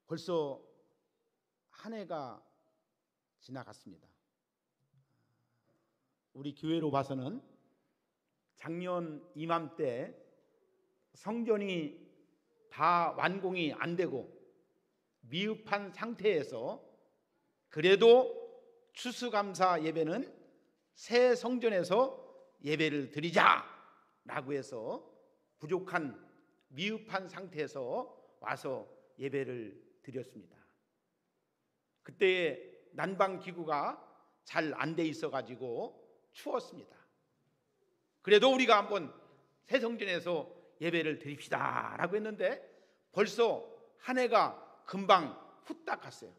벌써 한 해가 지나갔습니다. 우리 교회로 봐서는 작년 이맘때 성전이 다 완공이 안 되고 미흡한 상태에서 그래도 추수감사 예배는 새 성전에서 예배를 드리자라고 해서 부족한 미흡한 상태에서 와서 예배를 드렸습니다. 그때 난방기구가 잘 안 돼 있어가지고 추웠습니다. 그래도 우리가 한번 새 성전에서 예배를 드립시다 라고 했는데 벌써 한 해가 금방 후딱 갔어요.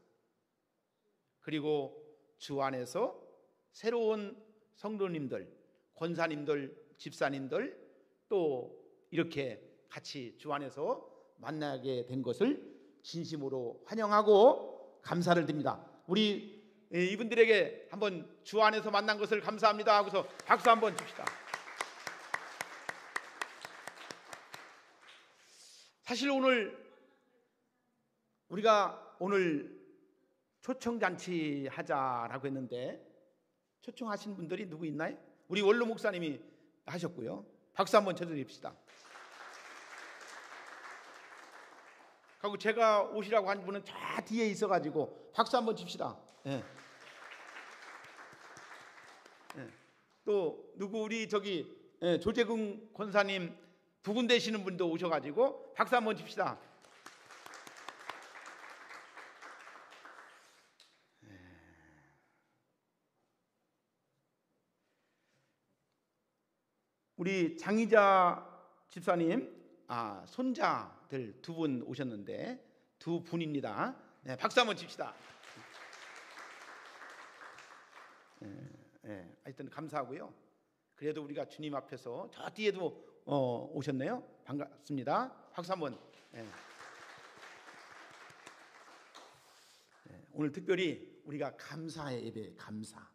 그리고 주 안에서 새로운 성도님들, 권사님들, 집사님들 또 이렇게 같이 주 안에서 만나게 된 것을 진심으로 환영하고 감사를 드립니다. 우리 이분들에게 한번 주 안에서 만난 것을 감사합니다 하고서 박수 한번 칩시다. 사실 우리가 오늘 초청잔치 하자라고 했는데 초청하신 분들이 누구 있나요? 우리 원로 목사님이 하셨고요. 박수 한번 쳐드립시다. 그리고 제가 오시라고 한 분은 저 뒤에 있어가지고 박수 한번 칩시다. 네. 네. 또 누구 우리 저기 조재근 권사님 부군 되시는 분도 오셔가지고 박수 한번 칩시다. 우리 장희자 집사님 손자들 두 분 오셨는데 두 분입니다. 네, 박수 한번 칩시다. 하여튼 감사하고요. 그래도 우리가 주님 앞에서 저 뒤에도 오셨네요. 반갑습니다. 박수 한번. 오늘 특별히 우리가 감사의 예배, 감사.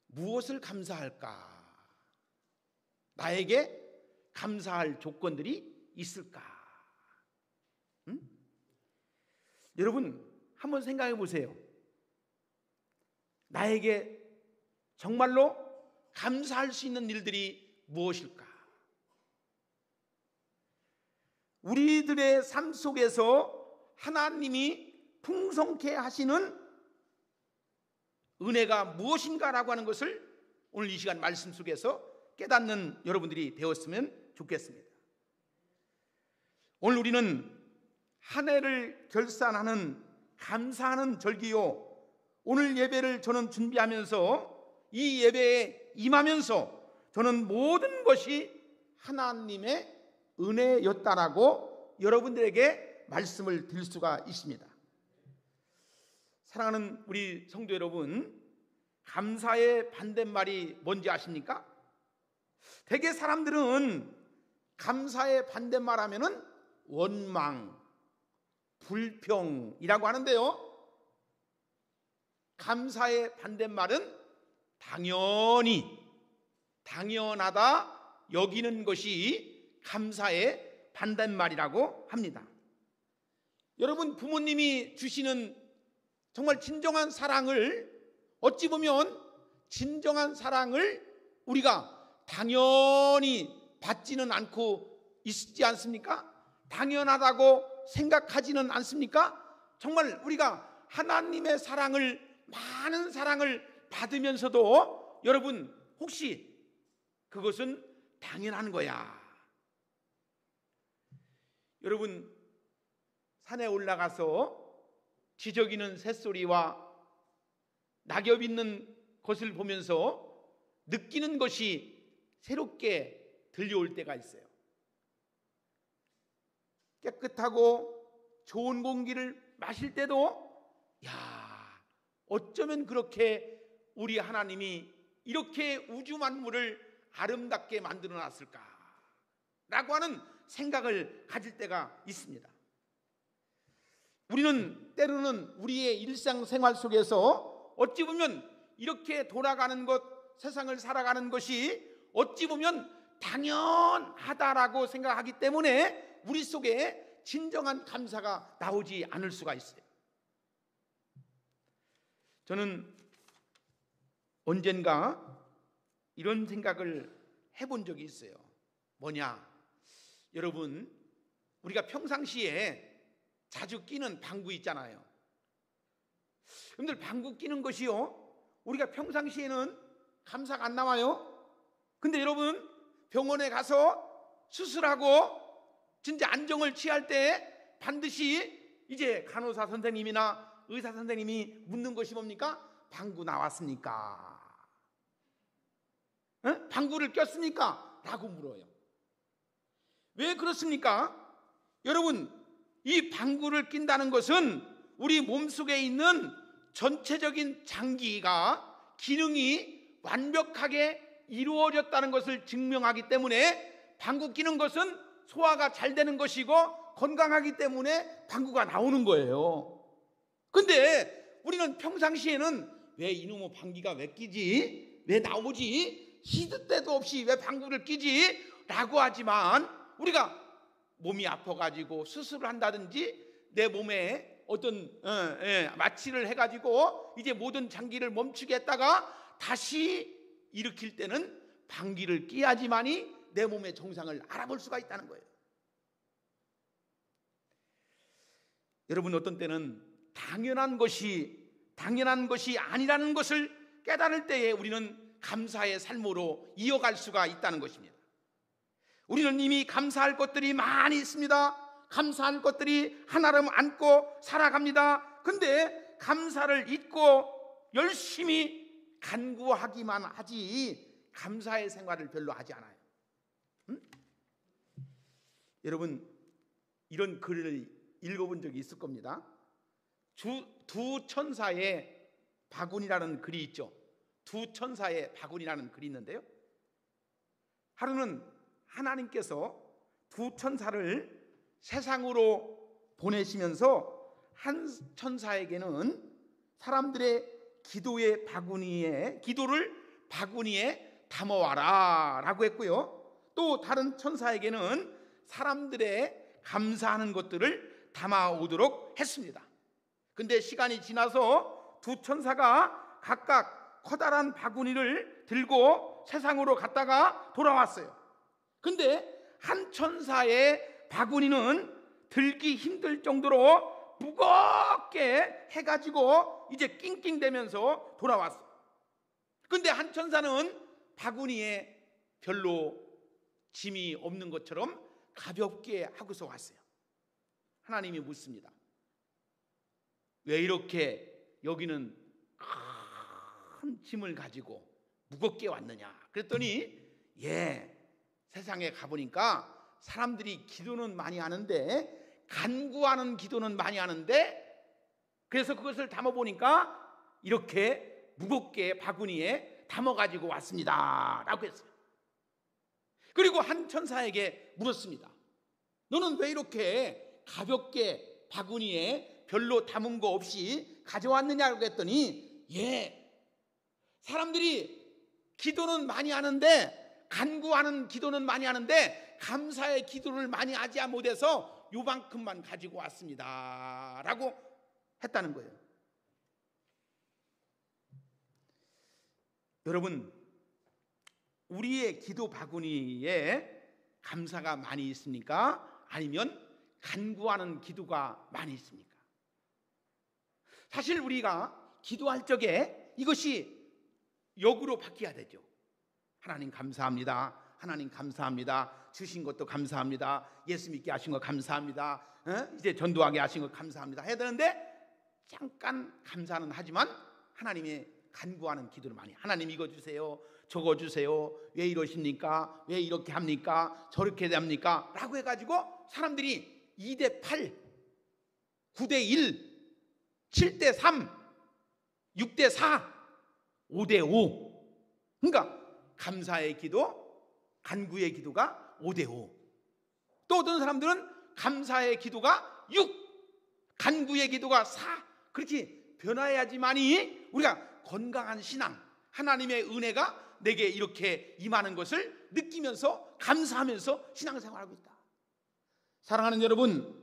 무엇을 감사할까? 나에게 감사할 조건들이 있을까? 여러분 한번 생각해 보세요. 나에게 정말로 감사할 수 있는 일들이 무엇일까? 우리들의 삶 속에서 하나님이 풍성케 하시는 은혜가 무엇인가라고 하는 것을 오늘 이 시간 말씀 속에서 깨닫는 여러분들이 되었으면 좋겠습니다. 오늘 우리는 한 해를 결산하는 감사하는 절기요, 오늘 예배를 저는 준비하면서 이 예배에 임하면서 저는 모든 것이 하나님의 은혜였다라고 여러분들에게 말씀을 드릴 수가 있습니다. 사랑하는 우리 성도 여러분, 감사의 반대말이 뭔지 아십니까? 대개 사람들은 감사의 반대말 하면은 원망, 불평이라고 하는데요, 감사의 반대말은 당연하다 여기는 것이 감사의 반대말이라고 합니다. 여러분, 부모님이 주시는 정말 진정한 사랑을, 어찌 보면 진정한 사랑을 우리가 당연히 받지는 않고 있지 않습니까? 당연하다고 생각하지는 않습니까? 정말 우리가 하나님의 사랑을, 많은 사랑을 받으면서도 여러분 혹시 그것은 당연한 거야? 여러분, 산에 올라가서 지저귀는 새소리와 낙엽 있는 것을 보면서 느끼는 것이 새롭게 들려올 때가 있어요. 깨끗하고 좋은 공기를 마실 때도 어쩌면 그렇게 우리 하나님이 이렇게 우주 만물을 아름답게 만들어 놨을까 라고 하는 생각을 가질 때가 있습니다. 우리는 때로는 우리의 일상생활 속에서 어찌 보면 이렇게 돌아가는 것, 세상을 살아가는 것이 어찌 보면 당연하다라고 생각하기 때문에 우리 속에 진정한 감사가 나오지 않을 수가 있어요. 저는 언젠가 이런 생각을 해본 적이 있어요. 뭐냐? 여러분, 우리가 평상시에 자주 끼는 방구 있잖아요. 여러분들, 방구 끼는 것이요, 우리가 평상시에는 감사가 안 나와요. 근데 여러분, 병원에 가서 수술하고 진짜 안정을 취할 때 반드시 이제 간호사 선생님이나 의사 선생님이 묻는 것이 뭡니까? 방구 나왔습니까? 방구를 꼈습니까? 라고 물어요. 왜 그렇습니까? 여러분, 이 방구를 낀다는 것은 우리 몸속에 있는 전체적인 장기가 기능이 완벽하게 이루어졌다는 것을 증명하기 때문에, 방구 끼는 것은 소화가 잘 되는 것이고 건강하기 때문에 방구가 나오는 거예요. 근데 우리는 평상시에는 왜 이놈의 방귀가 왜 끼지? 왜 나오지? 시도 때도 없이 왜 방구를 끼지? 라고 하지만, 우리가 몸이 아파가지고 수술을 한다든지 내 몸에 어떤 마취를 해가지고 이제 모든 장기를 멈추게 했다가 다시 일으킬 때는 방귀를 뀌어야지만이 내 몸의 정상을 알아볼 수가 있다는 거예요. 여러분, 어떤 때는 당연한 것이 아니라는 것을 깨달을 때에 우리는 감사의 삶으로 이어갈 수가 있다는 것입니다. 우리는 이미 감사할 것들이 많이 있습니다. 감사할 것들이 하나름 안고 살아갑니다. 근데 감사를 잊고 열심히 간구하기만 하지 감사의 생활을 별로 하지 않아요. 여러분, 이런 글을 읽어본 적이 있을 겁니다. 두 천사의 바구니라는 글이 있죠. 두 천사의 바구니라는 글이 있는데요, 하루는 하나님께서 두 천사를 세상으로 보내시면서 한 천사에게는 사람들의 기도를 바구니에 담아와라 라고 했고요, 또 다른 천사에게는 사람들의 감사하는 것들을 담아오도록 했습니다. 근데 시간이 지나서 두 천사가 각각 커다란 바구니를 들고 세상으로 갔다가 돌아왔어요. 근데 한 천사의 바구니는 들기 힘들 정도로 무겁게 해가지고 이제 낑낑대면서 돌아왔어요. 근데 한 천사는 바구니에 별로 짐이 없는 것처럼 가볍게 하고서 왔어요. 하나님이 묻습니다. 왜 이렇게 여기는 큰 짐을 가지고 무겁게 왔느냐? 그랬더니 세상에 가보니까 사람들이 기도는 많이 하는데, 간구하는 기도는 많이 하는데, 그래서 그것을 담아보니까 이렇게 무겁게 바구니에 담아가지고 왔습니다 라고 했어요. 그리고 한 천사에게 물었습니다. 너는 왜 이렇게 가볍게 바구니에 별로 담은 거 없이 가져왔느냐고 했더니, 사람들이 기도는 많이 하는데, 간구하는 기도는 많이 하는데 감사의 기도를 많이 하지 못해서 요만큼만 가지고 왔습니다 라고 했다는 거예요. 여러분, 우리의 기도 바구니에 감사가 많이 있습니까? 아니면 간구하는 기도가 많이 있습니까? 사실 우리가 기도할 적에 이것이 역으로 바뀌어야 되죠. 하나님 감사합니다. 하나님 감사합니다. 주신 것도 감사합니다. 예수 믿게 하신 거 감사합니다. 이제 전도하게 하신 거 감사합니다 해야 되는데, 잠깐 감사는 하지만 하나님의 간구하는 기도를 많이, 하나님 이거 주세요, 저거 주세요, 왜 이러십니까, 왜 이렇게 합니까, 저렇게 합니까 라고 해가지고 사람들이 2대8, 9대1, 7대3, 6대4, 5대5, 그러니까 감사의 기도, 간구의 기도가 5대5. 또 어떤 사람들은 감사의 기도가 6, 간구의 기도가 4, 그렇게 변화해야지만이 우리가 건강한 신앙, 하나님의 은혜가 내게 이렇게 임하는 것을 느끼면서 감사하면서 신앙생활하고 있다. 사랑하는 여러분,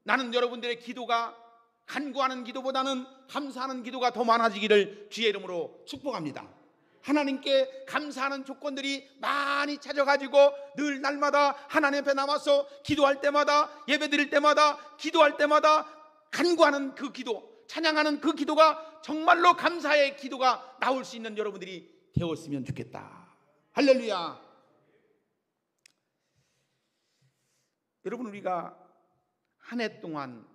나는 여러분들의 기도가 간구하는 기도보다는 감사하는 기도가 더 많아지기를 주의 이름으로 축복합니다. 하나님께 감사하는 조건들이 많이 찾아가지고 늘 날마다 하나님 앞에 나와서 기도할 때마다, 예배드릴 때마다, 기도할 때마다 간구하는 그 기도, 찬양하는 그 기도가 정말로 감사의 기도가 나올 수 있는 여러분들이 되었으면 좋겠다. 할렐루야. 여러분, 우리가 한 해 동안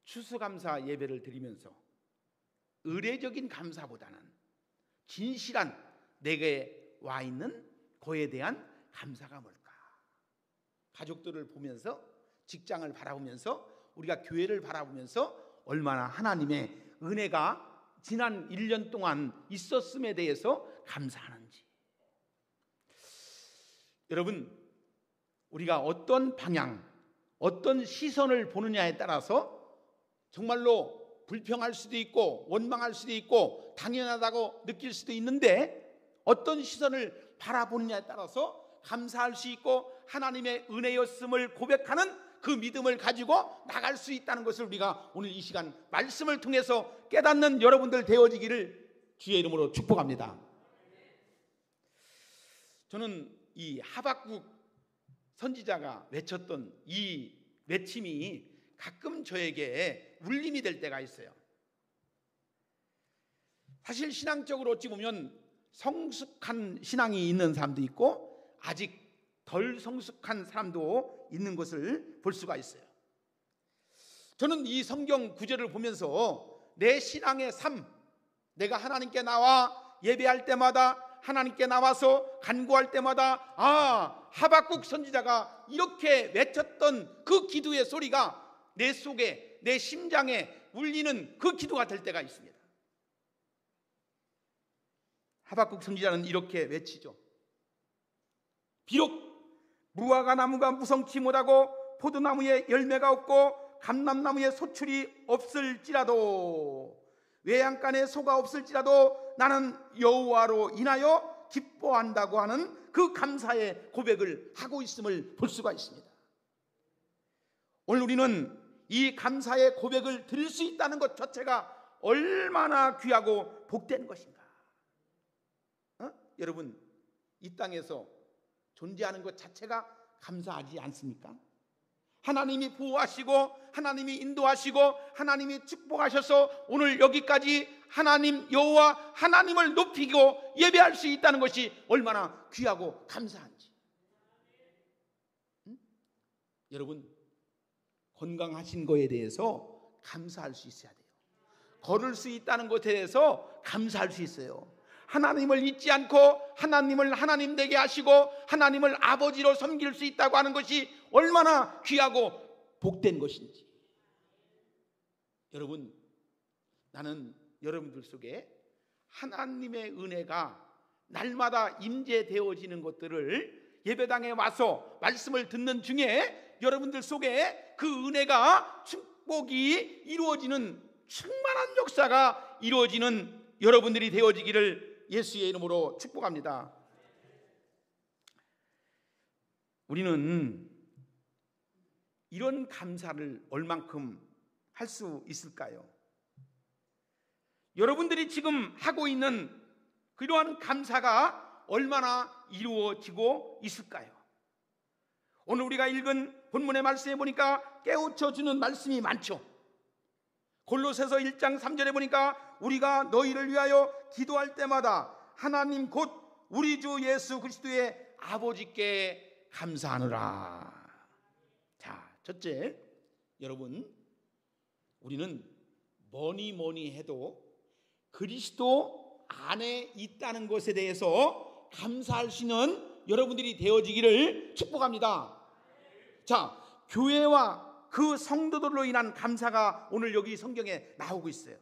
추수감사 예배를 드리면서 의례적인 감사보다는 진실한 내게 와 있는 거에 대한 감사가 뭘까? 가족들을 보면서, 직장을 바라보면서, 우리가 교회를 바라보면서 얼마나 하나님의 은혜가 지난 1년 동안 있었음에 대해서 감사하는지. 여러분, 우리가 어떤 방향, 어떤 시선을 보느냐에 따라서 정말로 불평할 수도 있고 원망할 수도 있고 당연하다고 느낄 수도 있는데, 어떤 시선을 바라보느냐에 따라서 감사할 수 있고 하나님의 은혜였음을 고백하는 그 믿음을 가지고 나갈 수 있다는 것을 우리가 오늘 이 시간 말씀을 통해서 깨닫는 여러분들 되어지기를 주의 이름으로 축복합니다. 저는 이 하박국 선지자가 외쳤던 이 외침이 가끔 저에게 울림이 될 때가 있어요. 사실 신앙적으로 어찌 보면 성숙한 신앙이 있는 사람도 있고 아직 덜 성숙한 사람도 있는 것을 볼 수가 있어요. 저는 이 성경 구절을 보면서 내 신앙의 삶, 내가 하나님께 나와 예배할 때마다, 하나님께 나와서 간구할 때마다, 하박국 선지자가 이렇게 외쳤던 그 기도의 소리가 내 속에, 내 심장에 울리는 그 기도가 될 때가 있습니다. 하박국 선지자는 이렇게 외치죠. 비록 무화과 나무가 무성치 못하고 포도나무에 열매가 없고 감람나무에 소출이 없을지라도, 외양간에 소가 없을지라도 나는 여호와로 인하여 기뻐한다고 하는 그 감사의 고백을 하고 있음을 볼 수가 있습니다. 오늘 우리는 이 감사의 고백을 드릴 수 있다는 것 자체가 얼마나 귀하고 복된 것인가. 여러분, 이 땅에서 존재하는 것 자체가 감사하지 않습니까? 하나님이 보호하시고 하나님이 인도하시고 하나님이 축복하셔서 오늘 여기까지 하나님 여호와 하나님을 높이고 예배할 수 있다는 것이 얼마나 귀하고 감사한지. 여러분, 건강하신 거에 대해서 감사할 수 있어야 돼요. 걸을 수 있다는 것에 대해서 감사할 수 있어요. 하나님을 잊지 않고 하나님을 하나님 되게 하시고 하나님을 아버지로 섬길 수 있다고 하는 것이 얼마나 귀하고 복된 것인지. 여러분, 나는 여러분들 속에 하나님의 은혜가 날마다 임재되어지는 것들을 예배당에 와서 말씀을 듣는 중에 여러분들 속에 그 은혜가, 축복이 이루어지는 충만한 역사가 이루어지는 여러분들이 되어지기를 예수의 이름으로 축복합니다. 우리는 이런 감사를 얼만큼 할 수 있을까요? 여러분들이 지금 하고 있는 그러한 감사가 얼마나 이루어지고 있을까요? 오늘 우리가 읽은 본문의 말씀에 보니까 깨우쳐주는 말씀이 많죠. 골로새서 1장 3절에 보니까 우리가 너희를 위하여 기도할 때마다 하나님 곧 우리 주 예수 그리스도의 아버지께 감사하느라. 자, 첫째, 여러분, 우리는 뭐니 해도 그리스도 안에 있다는 것에 대해서 감사할 수 있는 여러분들이 되어지기를 축복합니다. 자, 교회와 그 성도들로 인한 감사가 오늘 여기 성경에 나오고 있어요.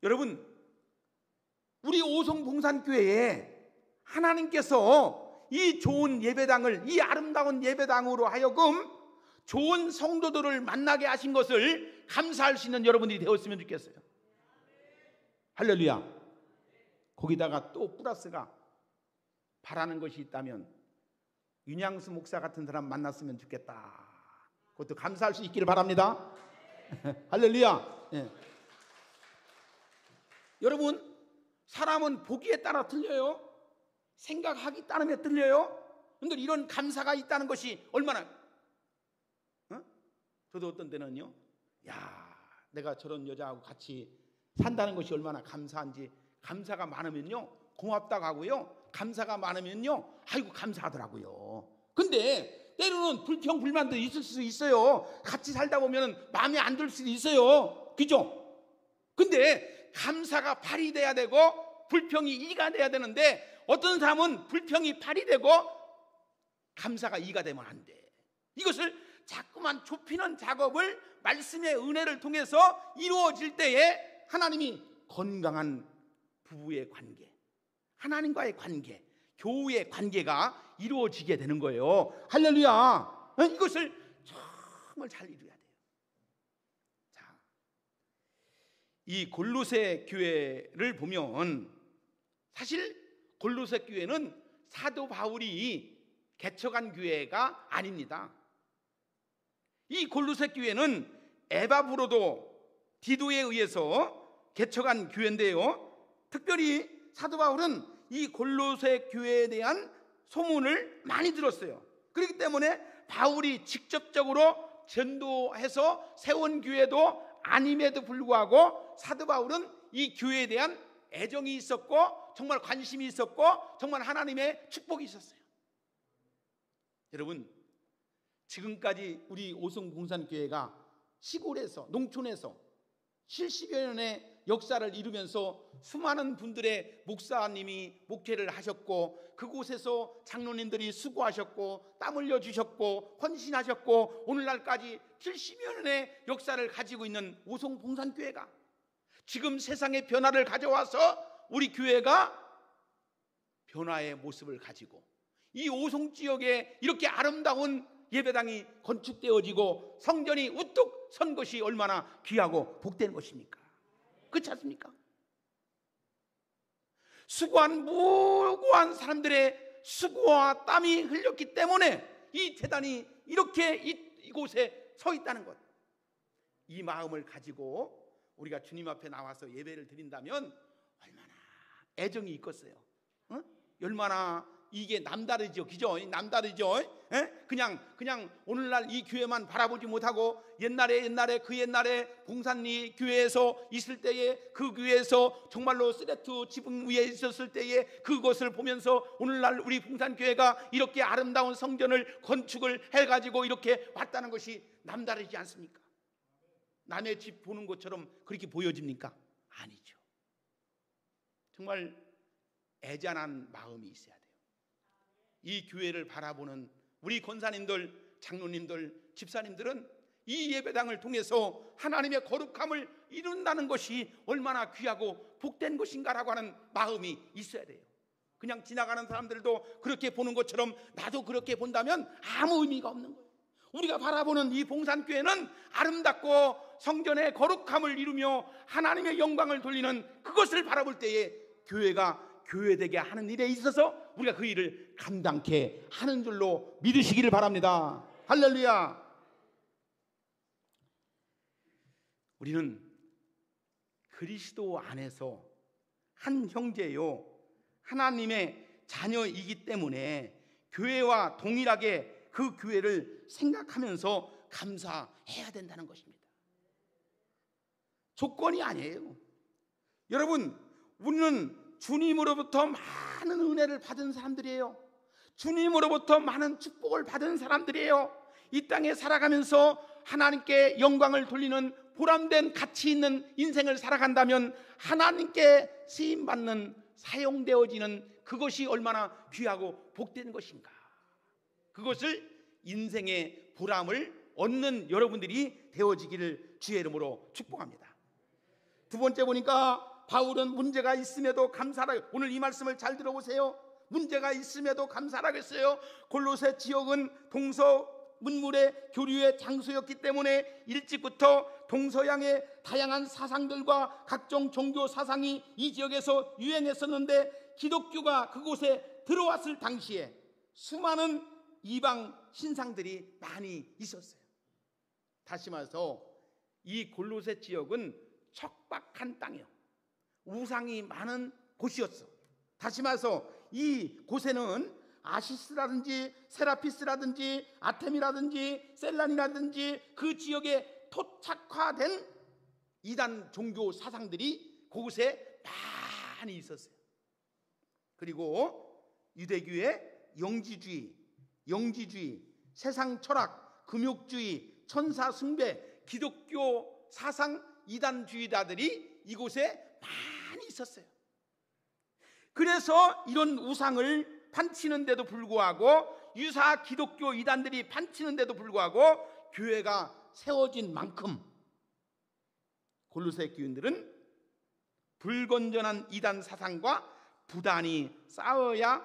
여러분, 우리 오송봉산교회에 하나님께서 이 좋은 예배당을, 이 아름다운 예배당으로 하여금 좋은 성도들을 만나게 하신 것을 감사할 수 있는 여러분들이 되었으면 좋겠어요. 할렐루야. 거기다가 또 플러스가 바라는 것이 있다면 윤양수 목사 같은 사람 만났으면 좋겠다. 그것도 감사할 수 있기를 바랍니다. 할렐루야. 예. 여러분, 사람은 보기에 따라 틀려요. 생각하기 따름에 틀려요. 근데 이런 감사가 있다는 것이 얼마나, 저도 어떤 때는요, 야, 내가 저런 여자하고 같이 산다는 것이 얼마나 감사한지, 감사가 많으면요 고맙다고 하고요, 감사가 많으면요 아이고 감사하더라고요. 근데 때로는 불평불만도 있을 수 있어요. 같이 살다 보면 마음에 안 들 수도 있어요. 그죠? 근데 감사가 발휘돼야 되고 불평이 이가 돼야 되는데, 어떤 사람은 불평이 발휘되고 감사가 이가 되면 안 돼. 이것을 자꾸만 좁히는 작업을 말씀의 은혜를 통해서 이루어질 때에 하나님이 건강한 부부의 관계, 하나님과의 관계, 교우의 관계가 이루어지게 되는 거예요. 할렐루야. 이것을 정말 잘 이루어야 돼요. 자, 이 골로새 교회를 보면 사실 골로새 교회는 사도 바울이 개척한 교회가 아닙니다. 이 골로새 교회는 에바브로도 디도에 의해서 개척한 교회인데요, 특별히 사도 바울은 이 골로새 교회에 대한 소문을 많이 들었어요. 그렇기 때문에 바울이 직접적으로 전도해서 세운 교회도 아님에도 불구하고 사도 바울은 이 교회에 대한 애정이 있었고 정말 관심이 있었고 정말 하나님의 축복이 있었어요. 여러분, 지금까지 우리 오송봉산교회가 시골에서, 농촌에서 70여 년의 역사를 이루면서 수많은 분들의 목사님이 목회를 하셨고, 그곳에서 장로님들이 수고하셨고 땀 흘려 주셨고 헌신하셨고, 오늘날까지 70여 년의 역사를 가지고 있는 오송봉산교회가 지금 세상의 변화를 가져와서 우리 교회가 변화의 모습을 가지고 이 오송지역에 이렇게 아름다운 예배당이 건축되어지고 성전이 우뚝 선 것이 얼마나 귀하고 복된 것입니까? 그렇지 않습니까? 수고한 무고한 사람들의 수고와 땀이 흘렸기 때문에 이 재단이 이렇게 이곳에 서 있다는 것, 이 마음을 가지고 우리가 주님 앞에 나와서 예배를 드린다면 얼마나 애정이 있겠어요. 얼마나 이게 남다르죠, 그죠? 남다르죠. 그냥 오늘날 이 교회만 바라보지 못하고 옛날에 그 옛날에 봉산리 교회에서 있을 때에, 그 교회에서 정말로 쓰레트 지붕 위에 있었을 때에 그것을 보면서 오늘날 우리 봉산교회가 이렇게 아름다운 성전을 건축을 해가지고 이렇게 왔다는 것이 남다르지 않습니까? 남의 집 보는 것처럼 그렇게 보여집니까? 아니죠. 정말 애잔한 마음이 있어야 돼요. 이 교회를 바라보는 우리 권사님들, 장로님들, 집사님들은 이 예배당을 통해서 하나님의 거룩함을 이룬다는 것이 얼마나 귀하고 복된 것인가라고 하는 마음이 있어야 돼요. 그냥 지나가는 사람들도 그렇게 보는 것처럼 나도 그렇게 본다면 아무 의미가 없는 거예요. 우리가 바라보는 이 봉산교회는 아름답고 성전의 거룩함을 이루며 하나님의 영광을 돌리는 그것을 바라볼 때에 교회가 교회되게 하는 일에 있어서 우리가 그 일을 감당케 하는 줄로 믿으시기를 바랍니다. 할렐루야. 우리는 그리스도 안에서 한 형제요 하나님의 자녀이기 때문에 교회와 동일하게 그 교회를 생각하면서 감사해야 된다는 것입니다. 조건이 아니에요. 여러분, 우리는 주님으로부터 많은 은혜를 받은 사람들이에요. 주님으로부터 많은 축복을 받은 사람들이에요. 이 땅에 살아가면서 하나님께 영광을 돌리는 보람된 가치 있는 인생을 살아간다면 하나님께 쓰임받는, 사용되어지는 그것이 얼마나 귀하고 복된 것인가. 그것을 인생의 보람을 얻는 여러분들이 되어지기를 주의 이름으로 축복합니다. 두 번째 보니까 바울은 문제가 있음에도 감사라. 오늘 이 말씀을 잘 들어보세요. 문제가 있음에도 감사라고 했어요. 골로새 지역은 동서문물의 교류의 장소였기 때문에 일찍부터 동서양의 다양한 사상들과 각종 종교 사상이 이 지역에서 유행했었는데, 기독교가 그곳에 들어왔을 당시에 수많은 이방 신상들이 많이 있었어요. 다시 말해서 이 골로새 지역은 척박한 땅이요, 우상이 많은 곳이었어. 다시 말해서 이 곳에는 아시스라든지 세라피스라든지 아테미라든지 셀란이라든지 그 지역에 토착화된 이단 종교 사상들이 그곳에 많이 있었어요. 그리고 유대교의 영지주의, 세상 철학, 금욕주의, 천사 숭배, 기독교 사상 이단주의자들이 이곳에 많이 있었어요. 그래서 이런 우상을 판치는데도 불구하고, 유사 기독교 이단들이 판치는데도 불구하고 교회가 세워진 만큼 골로새 교인들은 불건전한 이단 사상과 부단히 싸워야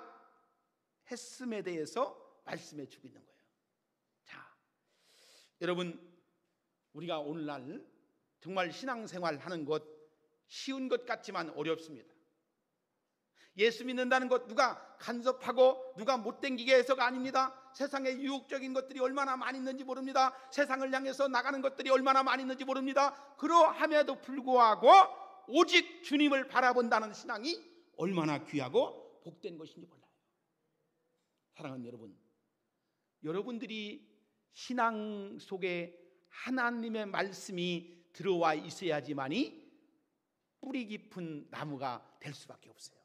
했음에 대해서 말씀해 주고 있는 거예요. 자, 여러분, 우리가 오늘날 정말 신앙생활 하는 것 쉬운 것 같지만 어렵습니다. 예수 믿는다는 것 누가 간섭하고 누가 못 땡기게 해서가 아닙니다. 세상에 유혹적인 것들이 얼마나 많이 있는지 모릅니다. 세상을 향해서 나가는 것들이 얼마나 많이 있는지 모릅니다. 그러함에도 불구하고 오직 주님을 바라본다는 신앙이 얼마나 귀하고 복된 것인지 몰라요. 사랑하는 여러분, 여러분들이 신앙 속에 하나님의 말씀이 들어와 있어야지만이 뿌리 깊은 나무가 될 수밖에 없어요.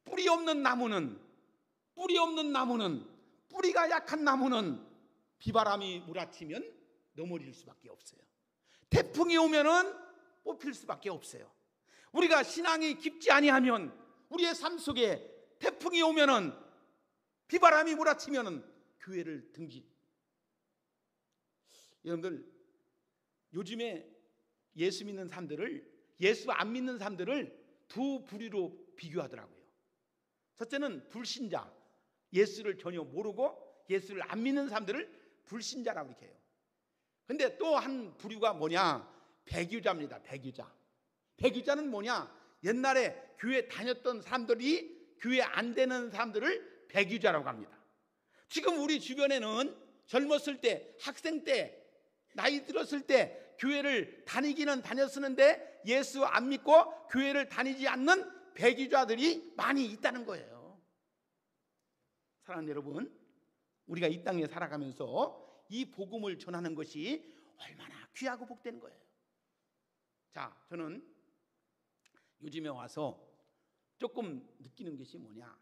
뿌리 없는 나무는, 뿌리가 약한 나무는 비바람이 몰아치면 넘어질 수밖에 없어요. 태풍이 오면은 뽑힐 수밖에 없어요. 우리가 신앙이 깊지 아니하면, 우리의 삶 속에 태풍이 오면은, 비바람이 몰아치면은 교회를 등지. 여러분들, 요즘에 예수 믿는 사람들을, 예수 안 믿는 사람들을 두 부류로 비교하더라고요. 첫째는 불신자, 예수를 전혀 모르고 예수를 안 믿는 사람들을 불신자라고 이렇게 해요. 근데 또 한 부류가 뭐냐? 배교자입니다. 배교자는 뭐냐? 옛날에 교회 다녔던 사람들이 교회 안 되는 사람들을 배교자라고 합니다. 지금 우리 주변에는 젊었을 때, 학생 때, 나이 들었을 때 교회를 다니기는 다녔었는데 예수 안 믿고 교회를 다니지 않는 배교자들이 많이 있다는 거예요. 사랑하는 여러분, 우리가 이 땅에 살아가면서 이 복음을 전하는 것이 얼마나 귀하고 복된 거예요. 자, 저는 요즘에 와서 조금 느끼는 것이 뭐냐?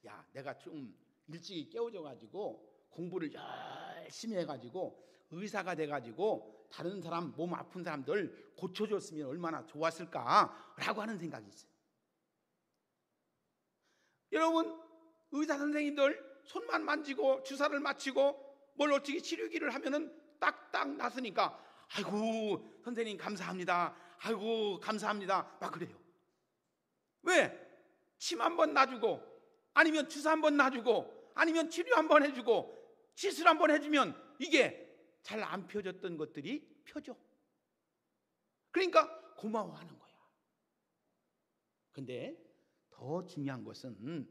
야, 내가 좀 일찍 깨워져 가지고 공부를 열심히 해가지고 의사가 돼가지고 다른 사람, 몸 아픈 사람들 고쳐줬으면 얼마나 좋았을까라고 하는 생각이 있어요. 여러분, 의사 선생님들 손만 만지고 주사를 맞히고 뭘 어떻게 치료기를 하면은 딱딱 났으니까 아이고 선생님 감사합니다, 아이고 감사합니다 막 그래요. 왜? 침 한번 놔주고, 아니면 주사 한번 놔주고, 아니면 치료 한번 해주고, 시술 한번 해주면 이게 잘 안 펴졌던 것들이 펴져. 그러니까 고마워하는 거야. 근데 더 중요한 것은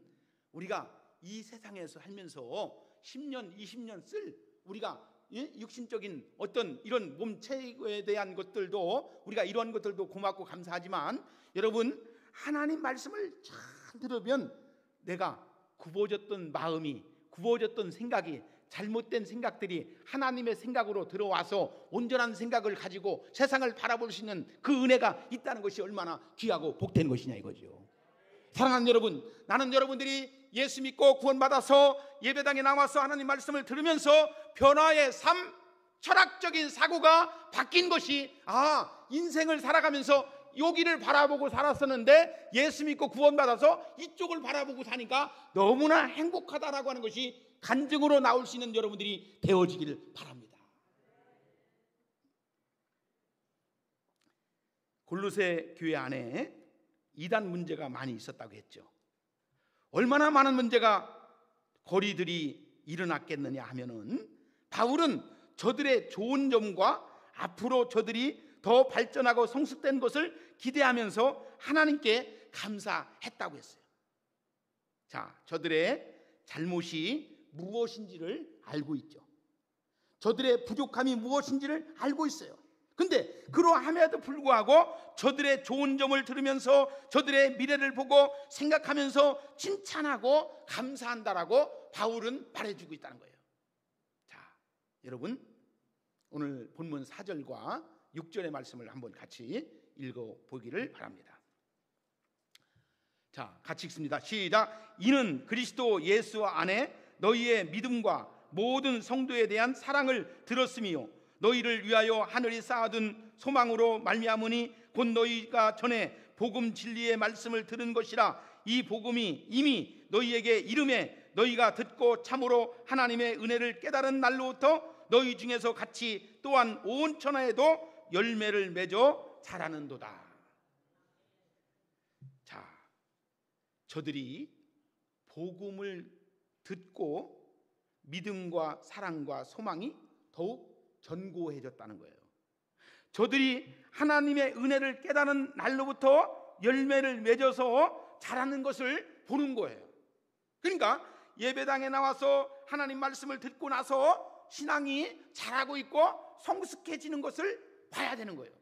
우리가 이 세상에서 살면서 10년, 20년 쓸 우리가 육신적인 어떤 이런 몸체에 대한 것들도, 우리가 이런 것들도 고맙고 감사하지만, 여러분, 하나님 말씀을 잘 들으면 내가 굽어졌던 마음이, 굽어졌던 생각이, 잘못된 생각들이 하나님의 생각으로 들어와서 온전한 생각을 가지고 세상을 바라볼 수 있는 그 은혜가 있다는 것이 얼마나 귀하고 복된 것이냐 이거죠. 사랑하는 여러분, 나는 여러분들이 예수 믿고 구원받아서 예배당에 나와서 하나님 말씀을 들으면서 변화의 삶, 철학적인 사고가 바뀐 것이, 인생을 살아가면서 여기를 바라보고 살았었는데 예수 믿고 구원받아서 이쪽을 바라보고 사니까 너무나 행복하다라고 하는 것이 간증으로 나올 수 있는 여러분들이 되어지기를 바랍니다. 골로새 교회 안에 이단 문제가 많이 있었다고 했죠. 얼마나 많은 문제가 거리들이 일어났겠느냐 하면은, 바울은 저들의 좋은 점과 앞으로 저들이 더 발전하고 성숙된 것을 기대하면서 하나님께 감사했다고 했어요. 자, 저들의 잘못이 무엇인지를 알고 있죠. 저들의 부족함이 무엇인지를 알고 있어요. 근데 그러함에도 불구하고 저들의 좋은 점을 들으면서 저들의 미래를 보고 생각하면서 칭찬하고 감사한다라고 바울은 말해주고 있다는 거예요. 자, 여러분, 오늘 본문 4절과 6절의 말씀을 한번 같이 읽어보기를 바랍니다. 자, 같이 읽습니다. 시작. 이는 그리스도 예수 안에 너희의 믿음과 모든 성도에 대한 사랑을 들었으며 너희를 위하여 하늘이 쌓아둔 소망으로 말미암으니 곧 너희가 전에 복음 진리의 말씀을 들은 것이라. 이 복음이 이미 너희에게 이름에 너희가 듣고 참으로 하나님의 은혜를 깨달은 날로부터 너희 중에서 같이 또한 온 천하에도 열매를 맺어 자라는도다. 자, 저들이 복음을 듣고 믿음과 사랑과 소망이 더욱 견고해졌다는 거예요. 저들이 하나님의 은혜를 깨달은 날로부터 열매를 맺어서 자라는 것을 보는 거예요. 그러니까 예배당에 나와서 하나님 말씀을 듣고 나서 신앙이 자라고 있고 성숙해지는 것을 봐야 되는 거예요.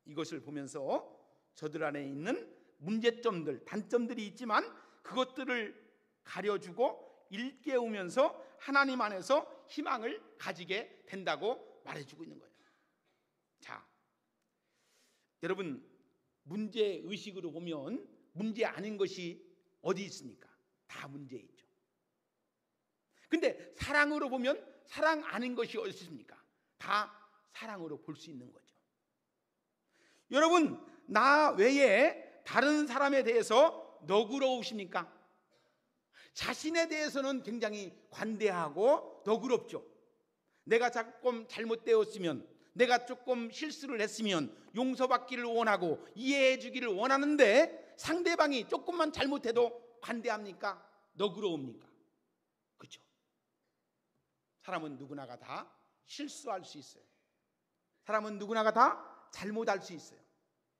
이것을 보면서 저들 안에 있는 문제점들, 단점들이 있지만 그것들을 가려주고 일깨우면서 하나님 안에서 희망을 가지게 된다고 말해주고 있는 거예요. 자, 여러분, 문제의식으로 보면 문제 아닌 것이 어디 있습니까? 다 문제 있죠. 근데 사랑으로 보면 사랑 아닌 것이 어디 있습니까? 다 사랑으로 볼 수 있는 거죠. 여러분, 나 외에 다른 사람에 대해서 너그러우십니까? 자신에 대해서는 굉장히 관대하고 너그럽죠. 내가 조금 잘못되었으면, 내가 조금 실수를 했으면 용서받기를 원하고 이해해 주기를 원하는데 상대방이 조금만 잘못해도 관대합니까? 너그러웁니까? 그렇죠. 사람은 누구나가 다 실수할 수 있어요. 사람은 누구나가 다 잘못할 수 있어요.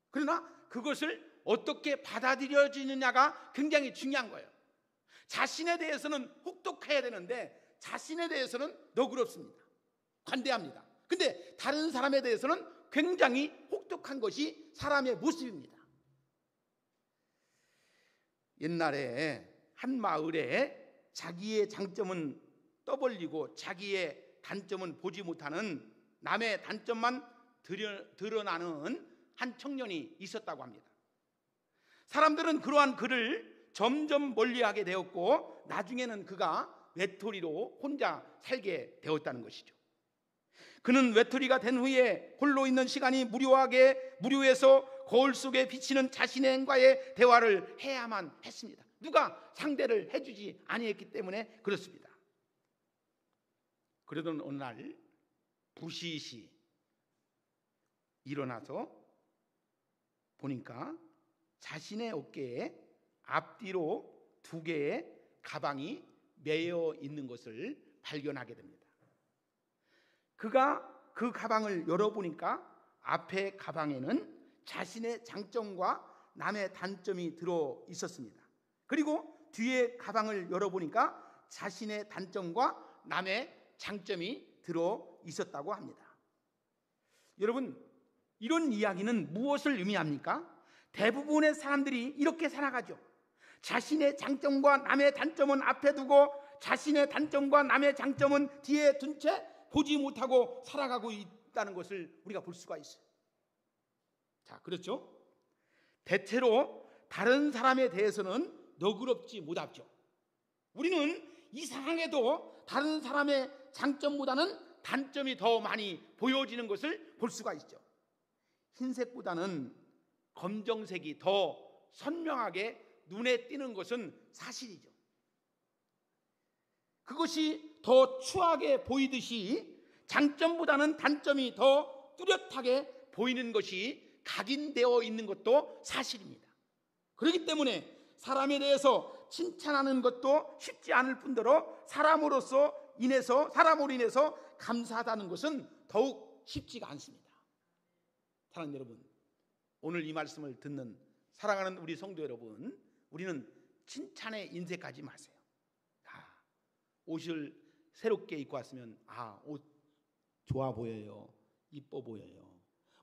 그러나 그것을 어떻게 받아들여지느냐가 굉장히 중요한 거예요. 자신에 대해서는 혹독해야 되는데 자신에 대해서는 너그럽습니다. 관대합니다. 근데 다른 사람에 대해서는 굉장히 혹독한 것이 사람의 모습입니다. 옛날에 한 마을에 자기의 장점은 떠벌리고 자기의 단점은 보지 못하는, 남의 단점만 드러나는 한 청년이 있었다고 합니다. 사람들은 그러한 그를 점점 멀리하게 되었고 나중에는 그가 외톨이로 혼자 살게 되었다는 것이죠. 그는 외톨이가 된 후에 홀로 있는 시간이 무료해서 거울 속에 비치는 자신과의 대화를 해야만 했습니다. 누가 상대를 해주지 아니했기 때문에 그렇습니다. 그러던 어느 날 부시시 일어나서 보니까 자신의 어깨에 앞뒤로 2개의 가방이 매여 있는 것을 발견하게 됩니다. 그가 그 가방을 열어보니까 앞에 가방에는 자신의 장점과 남의 단점이 들어 있었습니다. 그리고 뒤에 가방을 열어보니까 자신의 단점과 남의 장점이 들어 있었다고 합니다. 여러분, 이런 이야기는 무엇을 의미합니까? 대부분의 사람들이 이렇게 살아가죠. 자신의 장점과 남의 단점은 앞에 두고 자신의 단점과 남의 장점은 뒤에 둔 채 보지 못하고 살아가고 있다는 것을 우리가 볼 수가 있어요. 자, 그렇죠? 대체로 다른 사람에 대해서는 너그럽지 못하죠. 우리는 이상하게도 다른 사람의 장점보다는 단점이 더 많이 보여지는 것을 볼 수가 있죠. 흰색보다는 검정색이 더 선명하게 눈에 띄는 것은 사실이죠. 그것이 더 추하게 보이듯이 장점보다는 단점이 더 뚜렷하게 보이는 것이 각인되어 있는 것도 사실입니다. 그렇기 때문에 사람에 대해서 칭찬하는 것도 쉽지 않을 뿐더러 사람으로 인해서 감사하다는 것은 더욱 쉽지가 않습니다. 사랑하는 여러분, 오늘 이 말씀을 듣는 사랑하는 우리 성도 여러분, 우리는 칭찬에 인색하지 마세요. 옷을 새롭게 입고 왔으면 옷 좋아 보여요. 이뻐 보여요.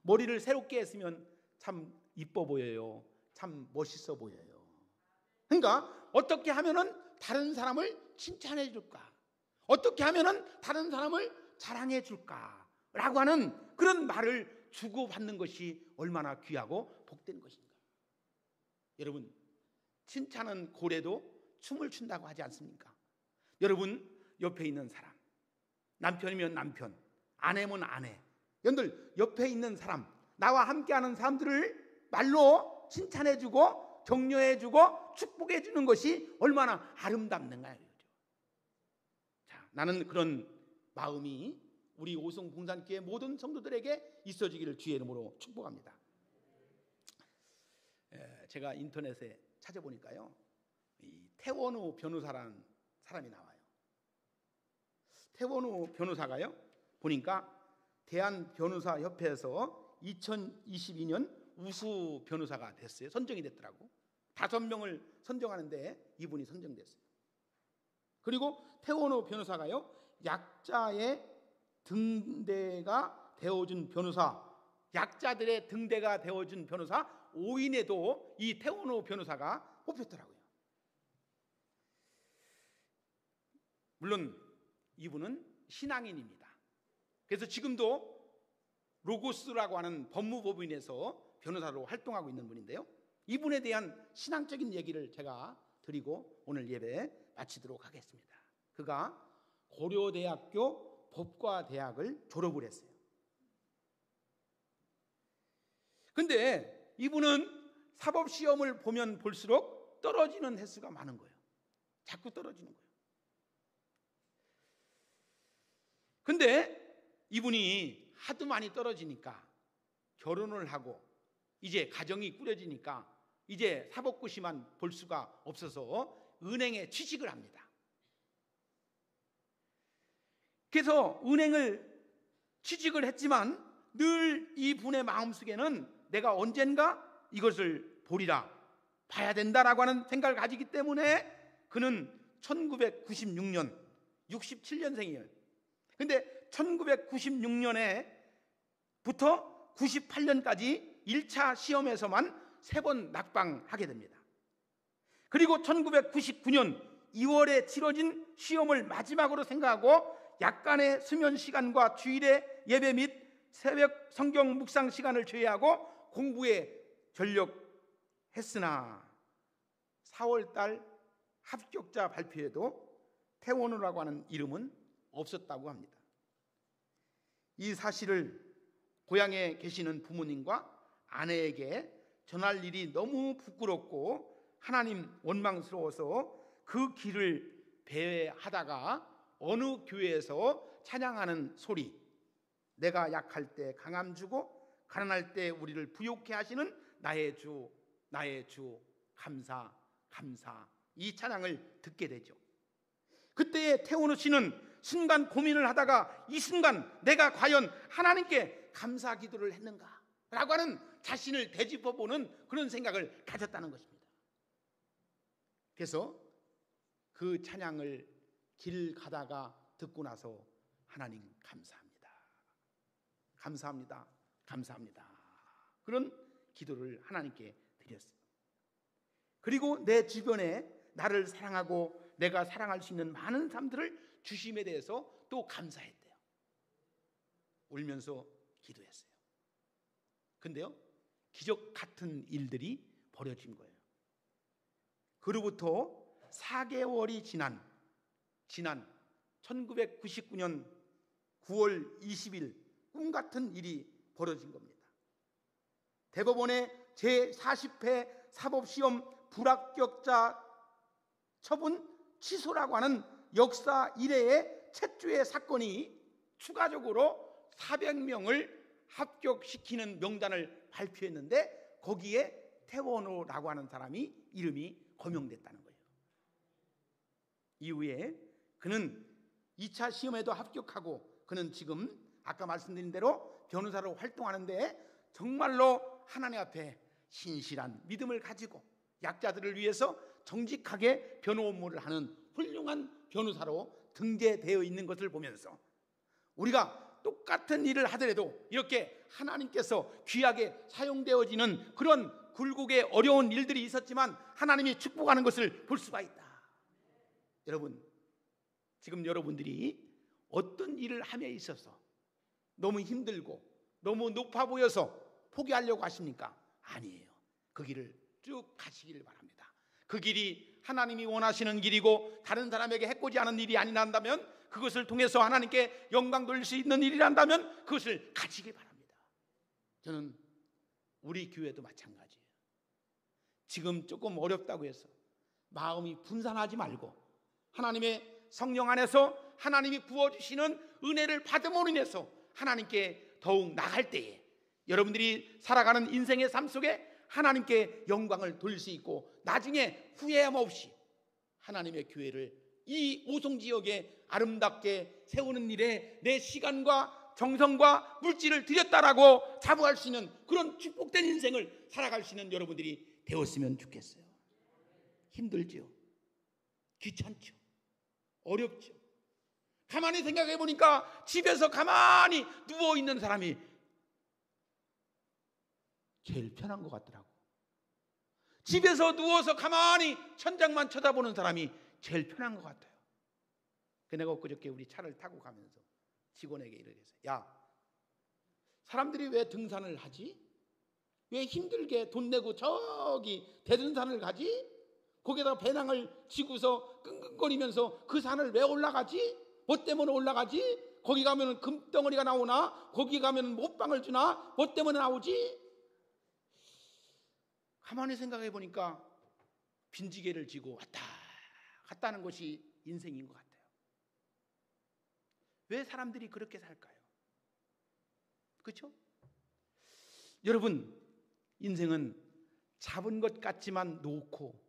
머리를 새롭게 했으면 참 이뻐 보여요. 참 멋있어 보여요. 그러니까 어떻게 하면은 다른 사람을 칭찬해 줄까? 어떻게 하면은 다른 사람을 자랑해 줄까? 라고 하는 그런 말을 주고받는 것이 얼마나 귀하고 복된 것인가. 여러분, 칭찬은 고래도 춤을 춘다고 하지 않습니까? 여러분 옆에 있는 사람, 남편이면 남편, 아내면 아내, 여러분들 옆에 있는 사람, 나와 함께하는 사람들을 말로 칭찬해주고 격려해주고 축복해주는 것이 얼마나 아름답는가요. 자, 나는 그런 마음이 우리 오송 봉산교회 모든 성도들에게 있어지기를 주의 이름으로 축복합니다. 제가 인터넷에 찾아보니까요, 이 태원우 변호사라는 사람이 나와요. 태원우 변호사가요, 보니까 대한변호사협회에서 2022년 우수 변호사가 됐어요. 선정이 됐더라고. 5명을 선정하는데 이분이 선정됐어요. 그리고 태원우 변호사가요, 약자의 등대가 되어준 변호사, 약자들의 등대가 되어준 변호사 5인에도 이 태원우 변호사가 뽑혔더라고요. 물론 이분은 신앙인입니다. 그래서 지금도 로고스라고 하는 법무법인에서 변호사로 활동하고 있는 분인데요, 이분에 대한 신앙적인 얘기를 제가 드리고 오늘 예배 마치도록 하겠습니다. 그가 고려대학교 법과대학을 졸업을 했어요. 근데 이분은 사법시험을 보면 볼수록 떨어지는 횟수가 많은 거예요. 자꾸 떨어지는 거예요. 근데 이분이 하도 많이 떨어지니까 결혼을 하고 이제 가정이 꾸려지니까 이제 사법고시만 볼 수가 없어서 은행에 취직을 합니다. 그래서 은행을 취직을 했지만 늘 이분의 마음속에는 내가 언젠가 이것을 보리라, 봐야 된다라고 하는 생각을 가지기 때문에 그는 1996년 67년생이에요. 근데 1996년에부터 98년까지 1차 시험에서만 3번 낙방하게 됩니다. 그리고 1999년 2월에 치러진 시험을 마지막으로 생각하고 약간의 수면 시간과 주일의 예배 및 새벽 성경 묵상 시간을 제외하고 공부에 전력했으나 4월달 합격자 발표에도 태원우라고 하는 이름은 없었다고 합니다. 이 사실을 고향에 계시는 부모님과 아내에게 전할 일이 너무 부끄럽고 하나님 원망스러워서 그 길을 배회하다가 어느 교회에서 찬양하는 소리, 내가 약할 때 강함 주고 가난할 때 우리를 부욕해 하시는 나의 주 감사 감사, 이 찬양을 듣게 되죠. 그때의 태원우 씨는 순간 고민을 하다가 이 순간 내가 과연 하나님께 감사 기도를 했는가 라고 하는 자신을 되짚어보는 그런 생각을 가졌다는 것입니다. 그래서 그 찬양을 길 가다가 듣고 나서 하나님 감사합니다, 감사합니다, 감사합니다, 그런 기도를 하나님께 드렸어요. 그리고 내 주변에 나를 사랑하고 내가 사랑할 수 있는 많은 사람들을 주심에 대해서 또 감사했대요. 울면서 기도했어요. 근데요, 기적 같은 일들이 벌어진 거예요. 그로부터 4개월이 지난 1999년 9월 20일 꿈같은 일이 벌어진 겁니다. 대법원의 제40회 사법시험 불합격자 처분 취소라고 하는 역사 이래의 최초의 사건이 추가적으로 400명을 합격시키는 명단을 발표했는데 거기에 태원우라고 하는 사람이 이름이 거명됐다는 거예요. 이후에 그는 2차 시험에도 합격하고 그는 지금 아까 말씀드린 대로 변호사로 활동하는데 정말로 하나님 앞에 신실한 믿음을 가지고 약자들을 위해서 정직하게 변호 업무를 하는 훌륭한 변호사로 등재되어 있는 것을 보면서 우리가 똑같은 일을 하더라도 이렇게 하나님께서 귀하게 사용되어지는 그런 굴곡의 어려운 일들이 있었지만 하나님이 축복하는 것을 볼 수가 있다. 여러분, 지금 여러분들이 어떤 일을 함에 있어서 너무 힘들고 너무 높아 보여서 포기하려고 하십니까? 아니에요. 그 길을 쭉 가시기를 바랍니다. 그 길이 하나님이 원하시는 길이고 다른 사람에게 해코지 않은 일이 아니란다면, 그것을 통해서 하나님께 영광 돌릴 수 있는 일이란다면 그것을 가지길 바랍니다. 저는 우리 교회도 마찬가지예요. 지금 조금 어렵다고 해서 마음이 분산하지 말고 하나님의 성령 안에서 하나님이 부어주시는 은혜를 받음으로 인해서 하나님께 더욱 나갈 때에 여러분들이 살아가는 인생의 삶 속에 하나님께 영광을 돌릴 수 있고 나중에 후회함 없이 하나님의 교회를 이 오송지역에 아름답게 세우는 일에 내 시간과 정성과 물질을 들였다라고 자부할 수 있는 그런 축복된 인생을 살아갈 수 있는 여러분들이 되었으면 좋겠어요. 힘들죠? 귀찮죠? 어렵죠? 가만히 생각해 보니까 집에서 가만히 누워있는 사람이 제일 편한 것 같더라고. 집에서 누워서 가만히 천장만 쳐다보는 사람이 제일 편한 것 같아요. 내가 엊그저께 우리 차를 타고 가면서 직원에게 이렇게 했어요. 야, 사람들이 왜 등산을 하지? 왜 힘들게 돈 내고 저기 대등산을 가지? 거기에다가 배낭을 지고서 끙끙거리면서 그 산을 왜 올라가지? 뭐 때문에 올라가지? 거기 가면 금덩어리가 나오나? 거기 가면 못방을 주나? 뭐 때문에 나오지? 가만히 생각해 보니까 빈지게를 지고 왔다 갔다 하는 것이 인생인 것 같아요. 왜 사람들이 그렇게 살까요? 그렇죠? 여러분, 인생은 잡은 것 같지만 놓고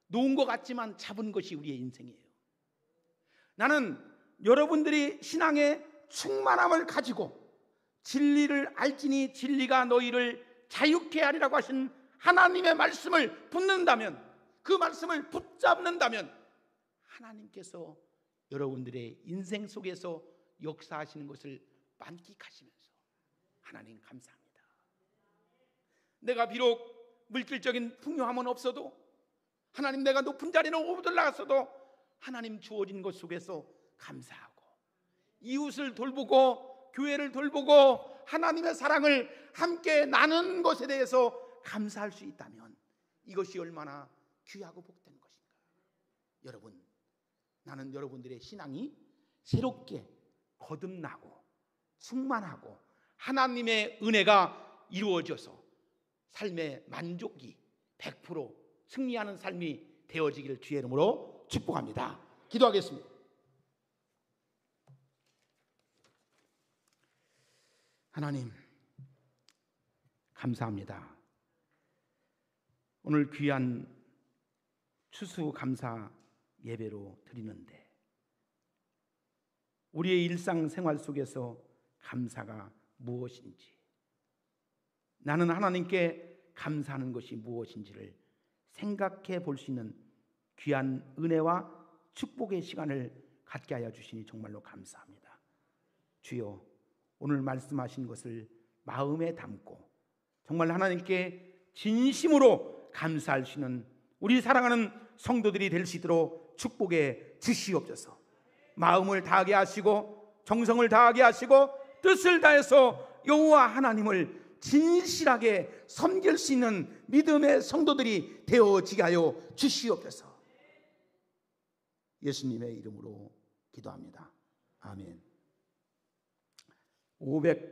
놓은 것 같지만 잡은 것이 우리의 인생이에요. 나는 여러분들이 신앙의 충만함을 가지고 진리를 알지니 진리가 너희를 자유케 하리라고 하신 하나님의 말씀을 붙는다면, 그 말씀을 붙잡는다면 하나님께서 여러분들의 인생 속에서 역사하시는 것을 만끽하시면서 하나님 감사합니다. 내가 비록 물질적인 풍요함은 없어도, 하나님 내가 높은 자리는 올라갔어도 하나님 주어진 것 속에서 감사하고 이웃을 돌보고 교회를 돌보고 하나님의 사랑을 함께 나누는 것에 대해서 감사할 수 있다면 이것이 얼마나 귀하고 복된 것인가. 여러분, 나는 여러분들의 신앙이 새롭게 거듭나고 충만하고 하나님의 은혜가 이루어져서 삶의 만족이 100% 승리하는 삶이 되어지기를 주의 이름으로 축복합니다. 기도하겠습니다. 하나님, 감사합니다. 오늘 귀한 추수감사 예배로 드리는데 우리의 일상생활 속에서 감사가 무엇인지, 나는 하나님께 감사하는 것이 무엇인지를 생각해 볼 수 있는 귀한 은혜와 축복의 시간을 갖게 하여 주시니 정말로 감사합니다. 주여, 오늘 말씀하신 것을 마음에 담고 정말 하나님께 진심으로 감사할 수 있는 우리 사랑하는 성도들이 될 수 있도록 축복해 주시옵소서. 마음을 다하게 하시고 정성을 다하게 하시고 뜻을 다해서 여호와 하나님을 진실하게 섬길 수 있는 믿음의 성도들이 되어지게 하여 주시옵소서. 예수님의 이름으로 기도합니다. 아멘.